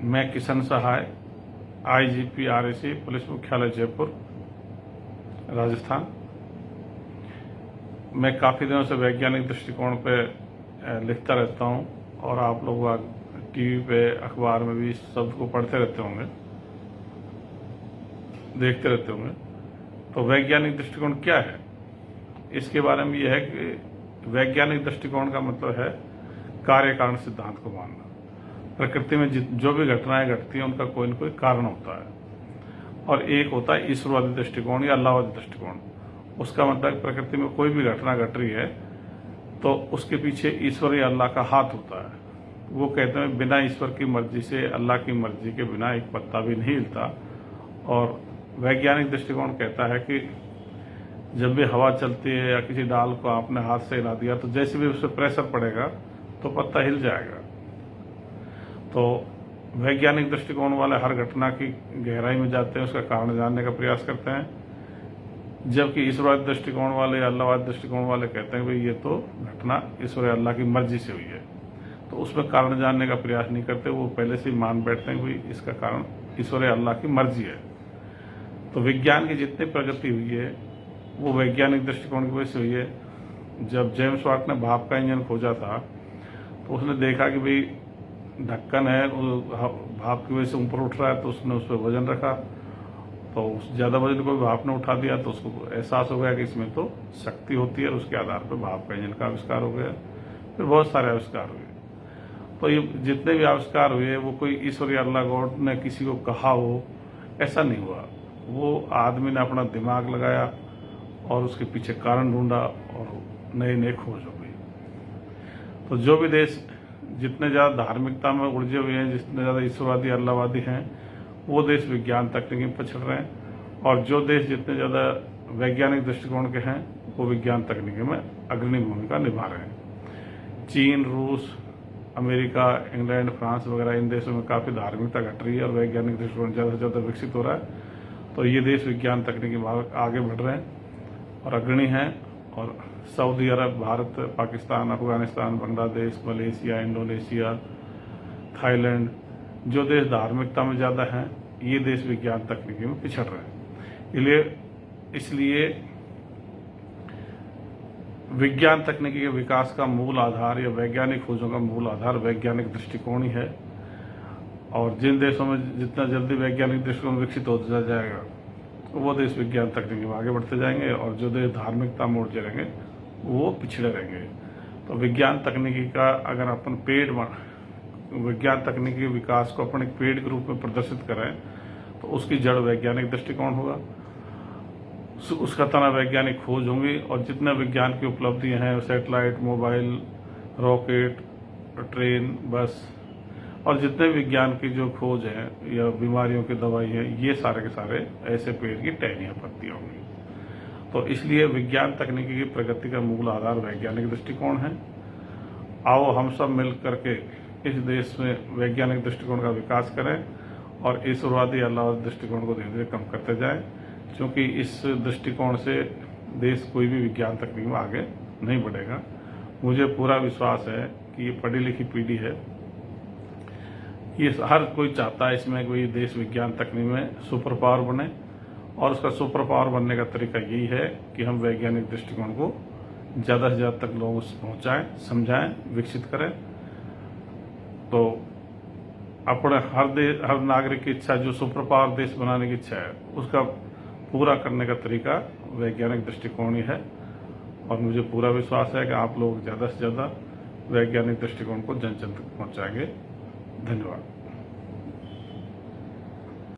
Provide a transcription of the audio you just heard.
मैं किशन सहाय, IGP RAC, police मुख्यालय जयपुर, राजस्थान। मैं काफ़ी दिनों से वैज्ञानिक दृष्टिकोण पे लिखता रहता हूँ और आप लोग टीवी पे, अखबार में भी इस शब्द को पढ़ते रहते होंगे, देखते रहते होंगे। तो वैज्ञानिक दृष्टिकोण क्या है? इसके बारे में यह है कि वैज्ञानिक दृष्टिकोण का मतलब है कार्य कारण सिद्धांत को मानना। प्रकृति में जो भी घटनाएं घटती हैं उनका कोई न कोई कारण होता है, और एक होता है ईश्वरवादी दृष्टिकोण या अल्लाहवादी दृष्टिकोण। उसका मतलब प्रकृति में कोई भी घटना घट रही है तो उसके पीछे ईश्वर या अल्लाह का हाथ होता है। वो कहते हैं बिना ईश्वर की मर्जी से, अल्लाह की मर्जी के बिना एक पत्ता भी नहीं हिलता। और वैज्ञानिक दृष्टिकोण कहता है कि जब भी हवा चलती है या किसी डाल को आपने हाथ से हिला दिया तो जैसे भी उस पर प्रेशर पड़ेगा तो पत्ता हिल जाएगा। तो वैज्ञानिक दृष्टिकोण वाले हर घटना की गहराई में जाते हैं, उसका कारण जानने का प्रयास करते हैं, जबकि ईश्वरवादी दृष्टिकोण वाले या अल्लाहवादी दृष्टिकोण वाले कहते हैं भाई ये तो घटना ईश्वर अल्लाह की मर्जी से हुई है, तो उसमें कारण जानने का प्रयास नहीं करते। वो पहले से ही मान बैठते हैं कि इसका कारण ईश्वर अल्लाह की मर्जी है। तो विज्ञान की जितनी प्रगति हुई है वो वैज्ञानिक दृष्टिकोण की वजह से हुई है। जब जेम्स वाट ने भाप का इंजन खोजा था तो उसने देखा कि भाई ढक्कन है, भाप की वजह से ऊपर उठ रहा है, तो उसने उस पर वजन रखा, तो उस ज़्यादा वजन को भाप ने उठा दिया तो उसको एहसास हो गया कि इसमें तो शक्ति होती है, और उसके आधार पर भाप का इंजन का आविष्कार हो गया। फिर बहुत सारे आविष्कार हुए। तो ये जितने भी आविष्कार हुए वो कोई ईश्वर या अल्लाह गॉड ने किसी को कहा हो, ऐसा नहीं हुआ। वो आदमी ने अपना दिमाग लगाया और उसके पीछे कारण ढूंढा और नई नई खोज हो गई। तो जो भी देश जितने ज़्यादा धार्मिकता में उलझे हुए हैं, जितने ज़्यादा ईश्वरवादी अल्लाहवादी हैं, वो देश विज्ञान तकनीकी में पछड़ रहे हैं, और जो देश जितने ज़्यादा वैज्ञानिक दृष्टिकोण के हैं वो विज्ञान तकनीकी में अग्रणी भूमिका निभा रहे हैं। चीन, रूस, अमेरिका, इंग्लैंड, फ्रांस वगैरह इन देशों में काफ़ी धार्मिकता घट रही है और वैज्ञानिक दृष्टिकोण ज़्यादा से ज़्यादा विकसित हो रहा है। तो ये देश विज्ञान तकनीकी में आगे बढ़ रहे हैं और अग्रणी हैं। और Saudi Arab, Bharat, Pakistan, Afghanistan, Bangladesh, Malaysia, Indonesia, Thailand, जो देश धार्मिकता में ज़्यादा हैं, ये देश विज्ञान तकनीकी में पिछड़ रहे हैं। इसलिए विज्ञान तकनीकी के विकास का मूल आधार या वैज्ञानिक खोजों का मूल आधार वैज्ञानिक दृष्टिकोण ही है। और जिन देशों में जितना जल्दी वैज्ञानिक दृष्टिकोण विकसित होता जाएगा वो देश विज्ञान तकनीकी में आगे बढ़ते जाएंगे, और जो देश धार्मिकता में उलझे रहेंगे वो पिछड़े रहेंगे। तो विज्ञान तकनीकी का अगर अपन विज्ञान तकनीकी के विकास को अपन एक पेड़ के रूप में प्रदर्शित करें तो उसकी जड़ वैज्ञानिक दृष्टिकोण होगा, उसका तना वैज्ञानिक खोज होंगी। और जितने विज्ञान की उपलब्धियां हैं, सैटेलाइट, मोबाइल, रॉकेट, ट्रेन, बस, और जितने विज्ञान की जो खोज है या बीमारियों की दवाई है, ये सारे के सारे ऐसे पेड़ की टहनियाँ पत्तियाँ होंगी। तो इसलिए विज्ञान तकनीकी की प्रगति का मूल आधार वैज्ञानिक दृष्टिकोण है। आओ हम सब मिल करके इस देश में वैज्ञानिक दृष्टिकोण का विकास करें और ईश्वरवादी अल्लाहवादी दृष्टिकोण को धीरे धीरे कम करते जाएं, क्योंकि इस दृष्टिकोण से देश कोई भी विज्ञान तकनीक में आगे नहीं बढ़ेगा। मुझे पूरा विश्वास है कि ये पढ़ी लिखी पीढ़ी है, ये हर कोई चाहता है इसमें कोई देश विज्ञान तकनीक में सुपर पावर बने, और उसका सुपर पावर बनने का तरीका यही है कि हम वैज्ञानिक दृष्टिकोण को ज़्यादा से ज़्यादा तक लोगों से पहुँचाएँ, समझाएं, विकसित करें। तो अपने हर नागरिक की इच्छा, जो सुपर पावर देश बनाने की इच्छा है, उसका पूरा करने का तरीका वैज्ञानिक दृष्टिकोण ही है। और मुझे पूरा विश्वास है कि आप लोग ज़्यादा से ज़्यादा वैज्ञानिक दृष्टिकोण को जन जन तक पहुँचाएंगे। धन्यवाद।